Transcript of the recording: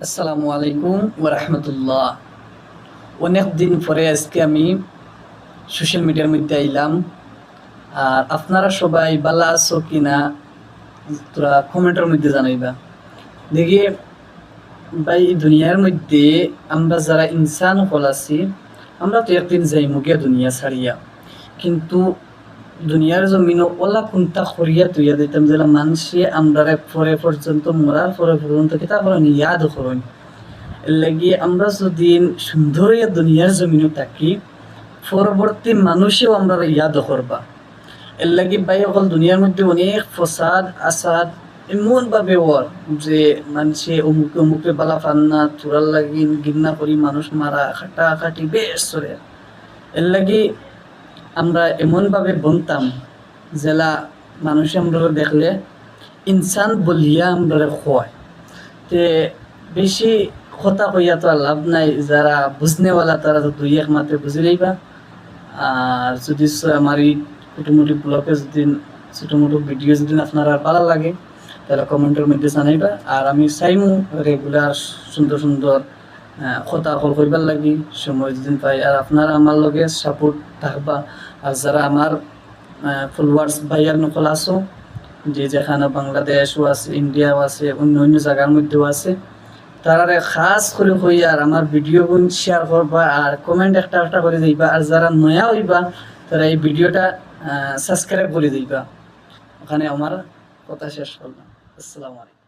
আসসালামু আলাইকুম ওয়া রাহমাতুল্লাহ। অনেক দিন পরে আজকে আমি সোশ্যাল মিডিয়ার মধ্যে আইলাম। আর আপনারা সবাই ভালো আছো কিনা তোরা কমেন্টের মধ্যে জানাইবা। দেখি ভাই, দুনিয়ার মধ্যে আমরা যারা ইনসান হল আছি, আমরা তো একদিন যাই মুখে দুনিয়া ছাড়িয়া, কিন্তু দুনিয়ার জমিনও ওলা কোনটা করিয়া তুইয়া দিতাম যেটা মানুষে আমরা পরে পর্যন্ত মরার পরে পর্যন্ত কিতা করেন ইয়াদ করেন। এর লাগি আমরা যদি সুন্দর দুনিয়ার জমিনও থাকি, পরবর্তী মানুষেও আমরা ইয়াদ করবা। এর লাগি ভাই অকল দুনিয়ার মধ্যে অনেক ফসাদ আসাদ এমন ভাবে ওর যে মানুষে অমুকে অমুকে বালা ফান্না চূড়ার লাগি গিন্না করি মানুষ মারা খাটা খাটি বেশ চলে। এর লাগি আমরা এমনভাবে বনতাম জেলা মানুষে আমরা দেখলে ইনসান বলিয়া আমরা খোয়ায়। তে বেশি কথা কইয়া তো আর লাভ নাই, যারা বুঝনেওয়ালা তারা তো দুই এক মাত্রে বুঝে লইবা। আর যদি আমার এই ছোটোমোটো ব্লগে যদি ছোটোমোটো ভিডিও যদি আপনারা ভালো লাগে তাহলে কমেন্টের মধ্যে জানাইবা। আর আমি চাইমু রেগুলার সুন্দর সুন্দর কথা কল করবার লাগি সময় যদি পাই। আর আপনারা আমার লগে সাপোর্ট থাকবা। আর যারা আমার ফলোয়ার্স ভাইয়ার নকল আছো, যে যেখানে বাংলাদেশও আছে, ইন্ডিয়াও আছে, অন্য অন্য জায়গার মধ্যেও আছে, তারারে খাস করে হই আর আমার ভিডিওগুলো শেয়ার করবা আর কমেন্ট একটা একটা করে দিবা। আর যারা নয়া হইবা তারা এই ভিডিওটা সাবস্ক্রাইব করে দিবা। ওখানে আমার কথা শেষ করলাম। আসসালামু আলাইকুম।